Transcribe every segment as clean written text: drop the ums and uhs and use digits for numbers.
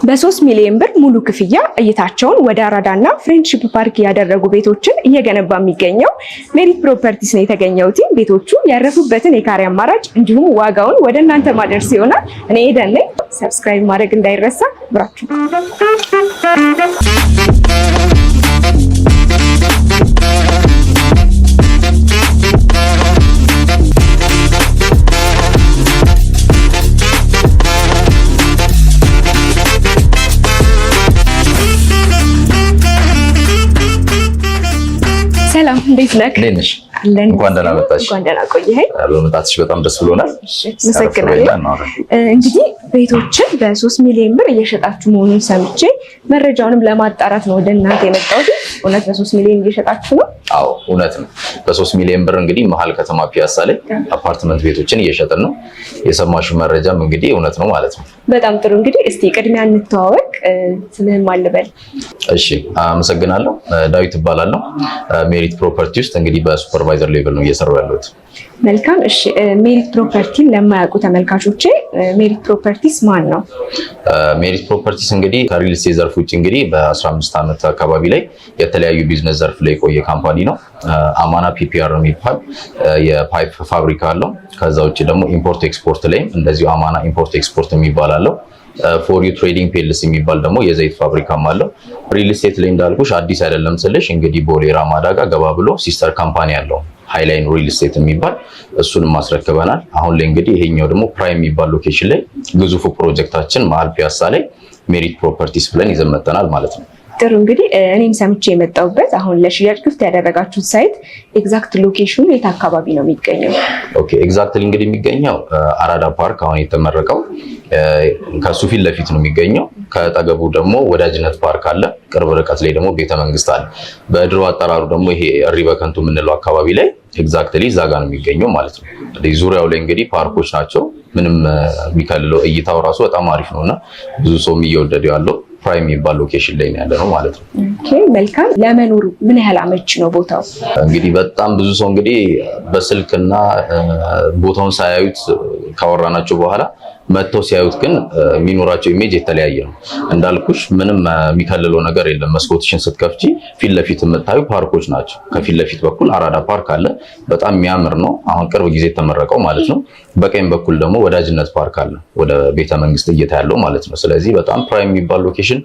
በ3 ሚሊዮን ብር ሙሉ ክፍያ እይታቸውን ወደ አራዳና ፍሬንድሺፕ ፓርክ ያደረጉ ቤቶችን እየገነባ የሚገኘው ሜሪት ፕሮፐርቲስ ነው የተገኘው። ቤቶቹ ያረፉበትን የካሬ አማራጭ እንዲሁም ዋጋውን ወደ እናንተ ማድረስ ይሆናል። እኔ ኤደን ነኝ። ሰብስክራይብ ማድረግ እንዳይረሳ ብራችሁ። ሰላም እንዴት ነህ? ለነሽ እንኳን ደህና መጣሽ። እንኳን ደህና ቆየኸኝ። በመምጣትሽ በጣም ደስ ብሎናል። እሺ መሰግናለሁ። እንግዲህ ቤቶችን በ3 ሚሊዮን ብር እየሸጣችሁ መሆኑን ሰምቼ መረጃውንም ለማጣራት ነው ወደ እናንተ የመጣሁት። እውነት በ3 ሚሊዮን እየሸጣችሁ ነው? አዎ እውነት ነው። በ3 ሚሊዮን ብር እንግዲህ መሀል ከተማ ፒያሳ ላይ አፓርትመንት ቤቶችን እየሸጥን ነው። የሰማሽው መረጃም እንግዲህ እውነት ነው ማለት ነው። በጣም ጥሩ። እንግዲህ እስቲ ቅድሚያ እንተዋወቅ። ስምህን ማን ልበል? እሺ አመሰግናለሁ። ዳዊት እባላለሁ። ሜሪት ፕሮፐርቲ ውስጥ እንግዲህ በሱፐርቫይዘር ሌቭል ነው እየሰራሁ ያለሁት። መልካም። እሺ ሜሪት ፕሮፐርቲን ለማያውቁ ተመልካቾቼ ሜሪት ፕሮፐርቲስ ማን ነው? ሜሪት ፕሮፐርቲስ እንግዲህ ከሪል ስቴት ዘርፍ ውጭ እንግዲህ በ15 ዓመት አካባቢ ላይ የተለያዩ ቢዝነስ ዘርፍ ላይ የቆየ ካምፓኒ ነው። አማና ፒፒአር የሚባል የፓይፕ ፋብሪካ አለው። ከዛ ውጭ ደግሞ ኢምፖርት ኤክስፖርት ላይ እንደዚሁ አማና ኢምፖርት ኤክስፖርት የሚባል አለው። ፎር ዩ ትሬዲንግ ፔልስ የሚባል ደግሞ የዘይት ፋብሪካም አለው። ሪል ስቴት ላይ እንዳልኩሽ አዲስ አይደለም ስልሽ እንግዲህ ቦሌ ራማዳ ጋር ገባ ብሎ ሲስተር ካምፓኒ አለው ሃይላይን ሪል ስቴት የሚባል እሱንም ማስረክበናል። አሁን ላይ እንግዲህ ይሄኛው ደግሞ ፕራይም የሚባል ሎኬሽን ላይ ግዙፉ ፕሮጀክታችን መሀል ፒያሳ ላይ ሜሪት ፕሮፐርቲስ ብለን ይዘን መጥተናል ማለት ነው። ጥሩ። እንግዲህ እኔም ሰምቼ የመጣሁበት አሁን ለሽያጭ ክፍት ያደረጋችሁት ሳይት ኤግዛክት ሎኬሽኑ የት አካባቢ ነው የሚገኘው? ኦኬ ኤግዛክትሊ እንግዲህ የሚገኘው አራዳ ፓርክ አሁን የተመረቀው ከሱ ፊት ለፊት ነው የሚገኘው። ከጠገቡ ደግሞ ወዳጅነት ፓርክ አለ። ቅርብ ርቀት ላይ ደግሞ ቤተ መንግስት አለ። በድሮ አጠራሩ ደግሞ ይሄ እሪ በከንቱ የምንለው አካባቢ ላይ ኤግዛክትሊ እዛ ጋር ነው የሚገኘው ማለት ነው። ዙሪያው ላይ እንግዲህ ፓርኮች ናቸው። ምንም የሚከልለው እይታው ራሱ በጣም አሪፍ ነውና ብዙ ሰውም እየወደደው ያለው ፕራይም የሚባል ሎኬሽን ላይ ነው ያለነው ማለት ነው። ኦኬ መልካም። ለመኖር ምን ያህል አመቺ ነው ቦታው? እንግዲህ በጣም ብዙ ሰው እንግዲህ በስልክና ቦታውን ሳያዩት ካወራናቸው በኋላ መጥተው ሲያዩት ግን የሚኖራቸው ኢሜጅ የተለያየ ነው። እንዳልኩሽ ምንም የሚከልለው ነገር የለም። መስኮትሽን ስትከፍቺ ፊት ለፊት የምታዩ ፓርኮች ናቸው። ከፊት ለፊት በኩል አራዳ ፓርክ አለ። በጣም የሚያምር ነው። አሁን ቅርብ ጊዜ የተመረቀው ማለት ነው። በቀኝ በኩል ደግሞ ወዳጅነት ፓርክ አለ፣ ወደ ቤተ መንግስት እይታ ያለው ማለት ነው። ስለዚህ በጣም ፕራይም የሚባል ሎኬሽን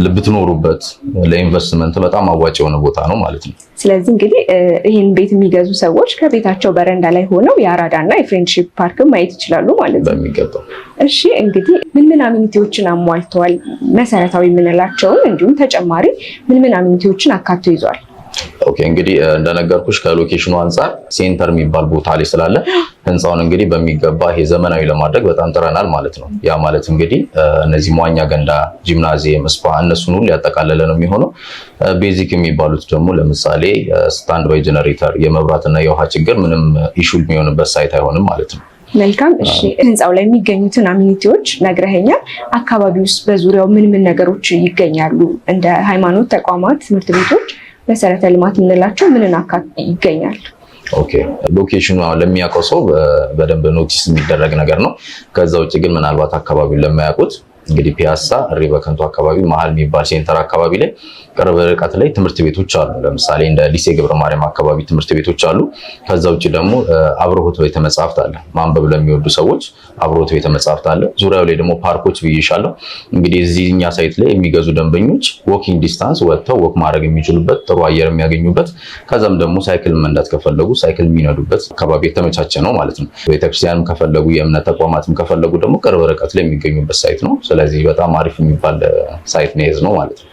ብትኖሩበት ለኢንቨስትመንት በጣም አዋጭ የሆነ ቦታ ነው ማለት ነው። ስለዚህ እንግዲህ ይህን ቤት የሚገዙ ሰዎች ከቤታቸው በረንዳ ላይ ሆነው የአራዳና የፍሬንድሺፕ ፓርክን ማየት ይችላሉ ማለት ነው። በሚገባው። እሺ እንግዲህ ምን አሚኒቲዎችን አሟልተዋል? መሰረታዊ የምንላቸውን እንዲሁም ተጨማሪ ምን አሚኒቲዎችን አካቶ ይዟል? ኦኬ እንግዲህ እንደነገርኩሽ ከሎኬሽኑ አንፃር ሴንተር የሚባል ቦታ ላይ ስላለ ህንፃውን እንግዲህ በሚገባ ይሄ ዘመናዊ ለማድረግ በጣም ጥረናል ማለት ነው። ያ ማለት እንግዲህ እነዚህ መዋኛ ገንዳ፣ ጂምናዚየም፣ ስፓ እነሱን ሁሉ ያጠቃለለ ነው የሚሆነው። ቤዚክ የሚባሉት ደግሞ ለምሳሌ ስታንድ ባይ ጀነሬተር፣ የመብራትና የውሃ ችግር ምንም ኢሹ የሚሆንበት ሳይት አይሆንም ማለት ነው። መልካም። እሺ ህንፃው ላይ የሚገኙትን አሚኒቲዎች ነግረኸኛል። አካባቢ ውስጥ በዙሪያው ምን ነገሮች ይገኛሉ? እንደ ሃይማኖት ተቋማት፣ ትምህርት ቤቶች፣ መሰረተ ልማት የምንላቸው ምንን ይገኛል? ኦኬ ሎኬሽኑ ለሚያውቀው ሰው በደንብ ኖቲስ የሚደረግ ነገር ነው። ከዛ ውጭ ግን ምናልባት አካባቢውን ለማያውቁት እንግዲህ ፒያሳ እሪ በከንቱ አካባቢ መሀል የሚባል ሴንተር አካባቢ ላይ ቅርብ ርቀት ላይ ትምህርት ቤቶች አሉ። ለምሳሌ እንደ ሊሴ ገብረ ማርያም አካባቢ ትምህርት ቤቶች አሉ። ከዛ ውጭ ደግሞ አብሮሆት ቤተ መጻሕፍት አለ። ማንበብ ለሚወዱ ሰዎች አብሮሆት ቤተ መጻሕፍት አለ። ዙሪያው ላይ ደግሞ ፓርኮች ብይሻለሁ። እንግዲህ እዚህኛ ሳይት ላይ የሚገዙ ደንበኞች ዎኪንግ ዲስታንስ ወጥተው ወክ ማድረግ የሚችሉበት፣ ጥሩ አየር የሚያገኙበት፣ ከዛም ደግሞ ሳይክል መንዳት ከፈለጉ ሳይክል የሚነዱበት አካባቢ የተመቻቸ ነው ማለት ነው። ቤተክርስቲያንም ከፈለጉ የእምነት ተቋማትም ከፈለጉ ደግሞ ቅርብ ርቀት ላይ የሚገኙበት ሳይት ነው። ስለዚህ በጣም አሪፍ የሚባል ሳይት ነው የያዝነው ማለት ነው።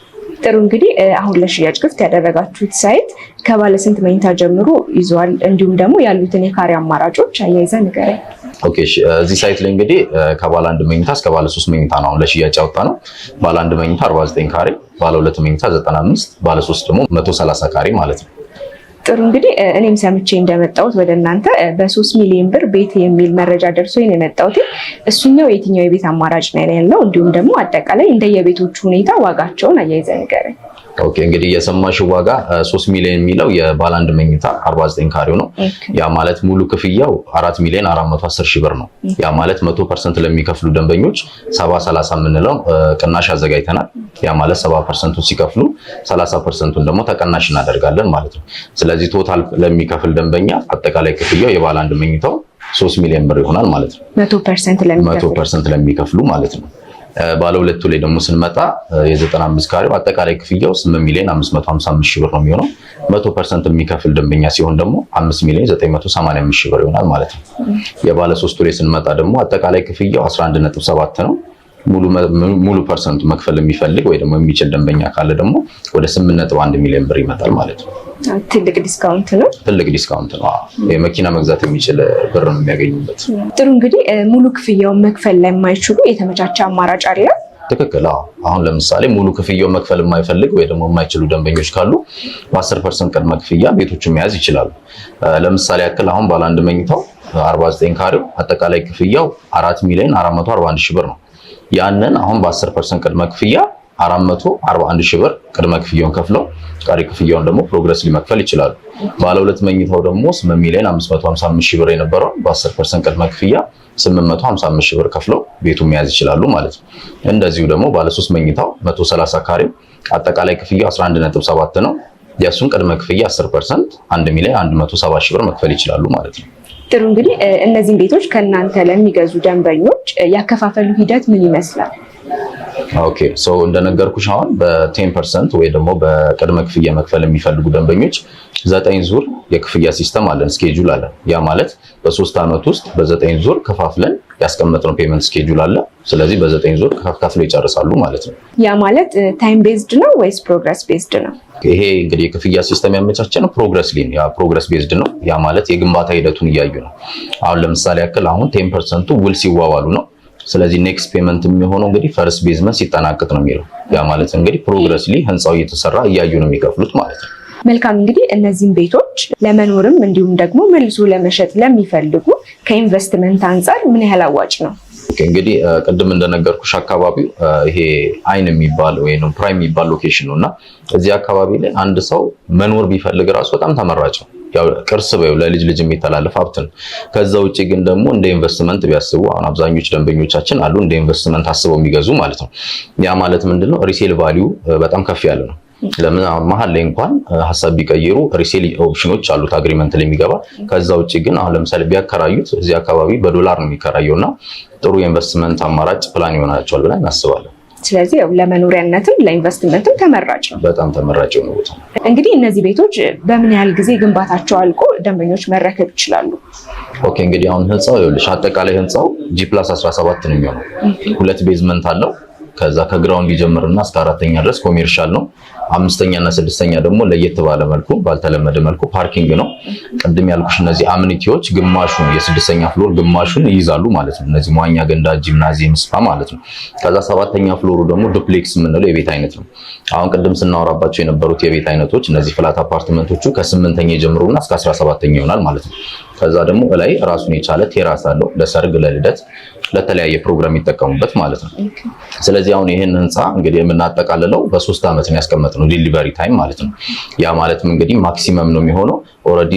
ጥሩ። እንግዲህ አሁን ለሽያጭ ክፍት ያደረጋችሁት ሳይት ከባለ ስንት መኝታ ጀምሮ ይዟል? እንዲሁም ደግሞ ያሉትን የካሬ አማራጮች አያይዘህ ንገረኝ። ኦኬ እዚህ ሳይት ላይ እንግዲህ ከባለ 1 መኝታ እስከ ባለ 3 መኝታ ነው አሁን ለሽያጭ ያወጣነው። ባለ 1 መኝታ 49 ካሬ፣ ባለ 2 መኝታ 95፣ ባለ 3 ደግሞ 130 ካሬ ማለት ነው። ጥሩ። እንግዲህ እኔም ሰምቼ እንደመጣሁት ወደ እናንተ በ3 ሚሊዮን ብር ቤት የሚል መረጃ ደርሶኝ ነው የመጣሁት። እሱኛው የትኛው የቤት አማራጭ ነው ያለው? እንዲሁም ደግሞ አጠቃላይ እንደየቤቶቹ ሁኔታ ዋጋቸውን አያይዘህ ንገረኝ። ኦኬ እንግዲህ የሰማሽው ዋጋ 3 ሚሊዮን የሚለው የባለ አንድ መኝታ 49 ካሬው ነው። ያ ማለት ሙሉ ክፍያው 4 ሚሊዮን 410 ሺህ ብር ነው። ያ ማለት 100% ለሚከፍሉ ደንበኞች 70-30 የምንለው ቅናሽ አዘጋጅተናል። ያ ማለት 70% ሲከፍሉ 30% ደግሞ ተቀናሽ እናደርጋለን ማለት ነው። ስለዚህ ቶታል ለሚከፍል ደንበኛ አጠቃላይ ክፍያው የባለ አንድ መኝታው 3 ሚሊዮን ብር ይሆናል ማለት ነው። 100% ለሚከፍሉ ማለት ነው። ባለ ሁለቱ ላይ ደግሞ ስንመጣ የ95 ካሬው አጠቃላይ ክፍያው 8 ሚሊዮን 555 ሺህ ብር ነው የሚሆነው። 100% የሚከፍል ደንበኛ ሲሆን ደግሞ 5 ሚሊዮን 985 ሺህ ብር ይሆናል ማለት ነው። የባለ ሶስቱ ላይ ስንመጣ ደግሞ አጠቃላይ ክፍያው 11.7 ነው። ሙሉ ፐርሰንቱ መክፈል የሚፈልግ ወይ ደግሞ የሚችል ደንበኛ ካለ ደግሞ ወደ 8.1 ሚሊዮን ብር ይመጣል ማለት ነው። ትልቅ ዲስካውንት ነው። ትልቅ ዲስካውንት ነው። የመኪና መግዛት የሚችል ብር ነው የሚያገኙበት። ጥሩ እንግዲህ ሙሉ ክፍያውን መክፈል ላይ የማይችሉ የተመቻቸ አማራጭ አለ? ትክክል። አሁን ለምሳሌ ሙሉ ክፍያውን መክፈል የማይፈልግ ወይ ደግሞ የማይችሉ ደንበኞች ካሉ በ10% ቅድመ ክፍያ ቤቶቹን መያዝ ይችላሉ። ለምሳሌ ያክል አሁን ባለ አንድ መኝታው 49 ካሬው አጠቃላይ ክፍያው 4 ሚሊዮን 441 ሺህ ብር ነው። ያንን አሁን በ10% ቅድመ ክፍያ 441 ሺህ ብር ቅድመ ክፍያውን ከፍለው ቀሪ ክፍያውን ደግሞ ፕሮግረስሊ መክፈል ይችላሉ። ባለ ሁለት መኝታው ደግሞ 8 ሚሊዮን 555 ሺህ ብር የነበረው በ10% ቅድመ ክፍያ 855 ሺህ ብር ከፍለው ቤቱን መያዝ ይችላሉ ማለት ነው። እንደዚሁ ደግሞ ባለ 3 መኝታው 130 ካሬ አጠቃላይ ክፍያው 11.7 ነው። የሱን ቅድመ ክፍያ 10% 1 ሚሊዮን 170 ሺህ ብር መክፈል ይችላሉ ማለት ነው። ጥሩ እንግዲህ እነዚህን ቤቶች ከእናንተ ለሚገዙ ደንበኞች ያከፋፈሉ ሂደት ምን ይመስላል? ኦኬ እንደነገርኩሽ አሁን በ10% ወይ ደግሞ በቅድመ ክፍያ መክፈል የሚፈልጉ ደንበኞች 9 ዙር የክፍያ ሲስተም አለን፣ ስኬጁል አለን። ያ ማለት በ3 ዓመት ውስጥ በ9 ዙር ከፋፍለን ያስቀመጥነው ፔመንት ስኬጁል አለ። ስለዚህ በ9 ዙር ከፋፍለው ይጨርሳሉ ማለት ነው። ያ ማለት ታይም ቤዝድ ነው ወይስ ፕሮግረስ ቤዝድ ነው? ይሄ እንግዲህ የክፍያ ሲስተም ያመቻቸነው ፕሮግረስ ቤዝድ ነው። ያ ማለት የግንባታ ሂደቱን እያዩ ነው። አሁን ለምሳሌ ያክል አሁን 10% ውል ሲዋዋሉ ነው። ስለዚህ ኔክስት ፔመንት የሚሆነው እንግዲህ ፈርስት ቤዝመንት ሲጠናቀቅ ነው የሚለው። ያ ማለት እንግዲህ ፕሮግረስሊ ህንፃው እየተሰራ እያዩ ነው የሚከፍሉት ማለት ነው። መልካም እንግዲህ እነዚህን ቤቶች ለመኖርም እንዲሁም ደግሞ መልሶ ለመሸጥ ለሚፈልጉ ከኢንቨስትመንት አንፃር ምን ያህል አዋጭ ነው? እንግዲህ ቅድም እንደነገርኩሽ አካባቢው ይሄ አይን የሚባል ወይ ነው ፕራይም የሚባል ሎኬሽን ነውና እዚህ አካባቢ ላይ አንድ ሰው መኖር ቢፈልግ ራሱ በጣም ተመራጭ ነው። ያው ቅርስ በዩ ለልጅ ልጅ የሚተላለፍ ሀብት ነው። ከዛ ውጪ ግን ደግሞ እንደ ኢንቨስትመንት ቢያስቡ አሁን አብዛኞቹ ደንበኞቻችን አሉ እንደ ኢንቨስትመንት አስበው የሚገዙ ማለት ነው። ያ ማለት ምንድነው ሪሴል ቫልዩ በጣም ከፍ ያለ ነው። ለምን መሀል ላይ እንኳን ሀሳብ ቢቀይሩ ሪሴል ኦፕሽኖች አሉት አግሪመንት ላይ የሚገባ። ከዛ ውጪ ግን አሁን ለምሳሌ ቢያከራዩት እዚህ አካባቢ በዶላር ነው የሚከራየውና ጥሩ የኢንቨስትመንት አማራጭ ፕላን ይሆናቸዋል ብለን እናስባለን። ስለዚህ ያው ለመኖሪያነትም ለኢንቨስትመንትም ተመራጭ ነው። በጣም ተመራጭ ነው ቦታ። እንግዲህ እነዚህ ቤቶች በምን ያህል ጊዜ ግንባታቸው አልቆ ደንበኞች መረከብ ይችላሉ? ኦኬ እንግዲህ አሁን ህንፃው ይኸውልሽ አጠቃላይ ህንፃው G+17 ነው የሚሆነው። 2 ቤዝመንት አለው። ከዛ ከግራውንድ ይጀምርና እስከ 4ኛ ድረስ ኮሜርሻል ነው። 5ኛ እና 6ኛ ደግሞ ለየት ባለ መልኩ ባልተለመደ መልኩ ፓርኪንግ ነው። ቅድም ያልኩሽ እነዚህ አምኒቲዎች ግማሹን የ6ኛ ፍሎር ግማሹን ይይዛሉ ማለት ነው። እነዚህ መዋኛ ገንዳ፣ ጂምናዚየም፣ ስፓ ማለት ነው። ከዛ 7ኛ ፍሎሩ ደግሞ ዱፕሌክስ የምንለው የቤት አይነት ነው። አሁን ቅድም ስናወራባቸው የነበሩት የቤት አይነቶች እነዚህ ፍላት አፓርትመንቶቹ ከ8ኛ ይጀምሩና እስከ 17ኛ ይሆናል ማለት ነው። ከዛ ደግሞ ላይ ራሱን የቻለ ቴራስ አለው ለሰርግ፣ ለልደት፣ ለተለያየ ፕሮግራም ይጠቀሙበት ማለት ነው። ስለዚህ አሁን ይሄን ህንፃ እንግዲህ የምናጠቃልለው በ3 ዓመት ነው ያስቀመጥነው ዲሊቨሪ ታይም ማለት ነው። ያ ማለትም እንግዲህ ማክሲመም ነው የሚሆነው። ኦልሬዲ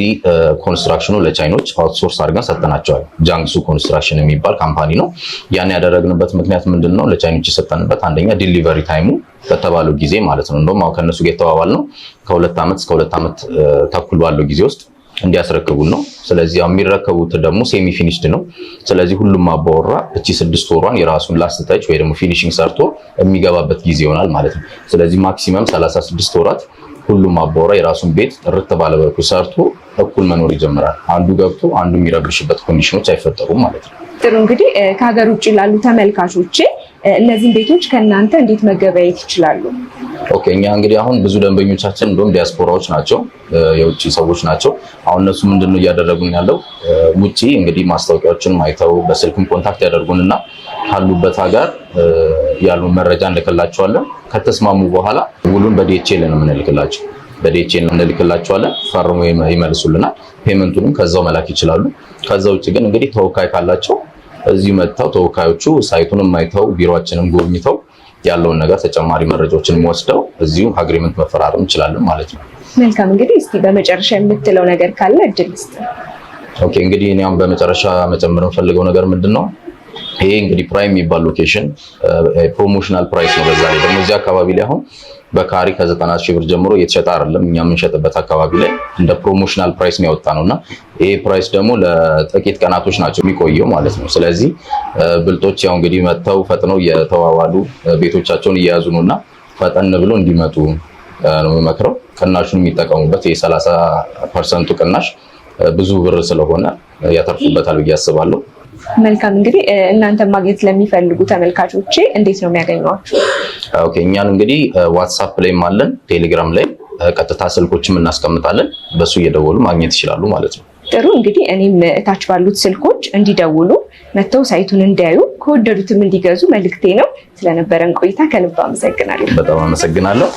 ኮንስትራክሽኑ ለቻይኖች አውትሶርስ አድርገን ሰጠናቸዋል። ጃንግሱ ኮንስትራክሽን የሚባል ካምፓኒ ነው። ያን ያደረግንበት ምክንያት ምንድነው? ለቻይኖች የሰጠንበት አንደኛ ዲሊቨሪ ታይሙ በተባለው ጊዜ ማለት ነው። እንደውም አሁን ከነሱ ጋር የተባባልነው ከ2 ዓመት እስከ 2 ዓመት ተኩል ባለው ጊዜ ውስጥ እንዲያስረክቡን ነው። ስለዚህ የሚረከቡት ደግሞ ሴሚ ፊኒሽድ ነው። ስለዚህ ሁሉም አባወራ እቺ 6 ወሯን የራሱን ላስት ታች ወይ ደግሞ ፊኒሺንግ ሰርቶ የሚገባበት ጊዜ ይሆናል ማለት ነው። ስለዚህ ማክሲመም 36 ወራት ሁሉም አባወራ የራሱን ቤት ጥርት ባለ መልኩ ሰርቶ እኩል መኖር ይጀምራል። አንዱ ገብቶ አንዱ የሚረብሽበት ኮንዲሽኖች አይፈጠሩም ማለት ነው። ጥሩ እንግዲህ ከሀገር ውጭ ላሉ ተመልካቾች እነዚህን ቤቶች ከእናንተ እንዴት መገበያየት ይችላሉ? ኦኬ እኛ እንግዲህ አሁን ብዙ ደንበኞቻችን እንደውም ዲያስፖራዎች ናቸው፣ የውጭ ሰዎች ናቸው። አሁን እነሱ ምንድነው እያደረጉን ያለው ውጪ እንግዲህ ማስታወቂያዎችን አይተው በስልክም ኮንታክት ያደርጉንና ካሉበት ሀገር ያሉን መረጃ እንልክላቸዋለን። ከተስማሙ በኋላ ውሉን በዲኤችኤል ነው የምንልክላቸው። በዲኤችኤል እንልክላቸዋለን፣ ፈርሞ ይመልሱልናል። ፔመንቱንም ከዛው መላክ ይችላሉ። ከዛ ውጭ ግን እንግዲህ ተወካይ ካላቸው እዚህ መጥተው ተወካዮቹ ሳይቱንም አይተው ቢሮአችንን ጎብኝተው ያለውን ነገር ተጨማሪ መረጃዎችን ወስደው እዚሁ አግሪመንት መፈራረም እንችላለን ማለት ነው። መልካም እንግዲህ እስቲ በመጨረሻ የምትለው ነገር ካለ እድል ስጥ። ኦኬ እንግዲህ እኔም በመጨረሻ መጨመር የምፈልገው ነገር ምንድነው ይሄ እንግዲህ ፕራይም የሚባል ሎኬሽን ፕሮሞሽናል ፕራይስ ነው። በዛ ላይ ደግሞ እዚህ አካባቢ ላይ አሁን በካሪ ከ90,000 ብር ጀምሮ እየተሸጠ አይደለም። እኛ የምንሸጥበት አካባቢ ላይ እንደ ፕሮሞሽናል ፕራይስ ነው ያወጣ ነውና ይሄ ፕራይስ ደግሞ ለጥቂት ቀናቶች ናቸው የሚቆየው ማለት ነው። ስለዚህ ብልጦች ያው እንግዲህ መተው ፈጥነው የተዋዋሉ ቤቶቻቸውን እየያዙ ነውና ፈጠን ብሎ እንዲመጡ ነው የምመክረው። ቅናሹን የሚጠቀሙበት የ30% ቅናሽ ብዙ ብር ስለሆነ ያተርፉበታል ብዬ አስባለሁ። መልካም እንግዲህ እናንተ ማግኘት ለሚፈልጉ ተመልካቾቼ እንዴት ነው የሚያገኟችሁ? ኦኬ እኛን እንግዲህ ዋትስአፕ ላይም አለን፣ ቴሌግራም ላይ ቀጥታ ስልኮችም እናስቀምጣለን። በሱ እየደወሉ ማግኘት ይችላሉ ማለት ነው። ጥሩ እንግዲህ እኔም እታች ባሉት ስልኮች እንዲደውሉ መተው ሳይቱን እንዲያዩ ከወደዱትም እንዲገዙ መልክቴ ነው። ስለነበረን ቆይታ ከልብ አመሰግናለሁ። በጣም አመሰግናለሁ።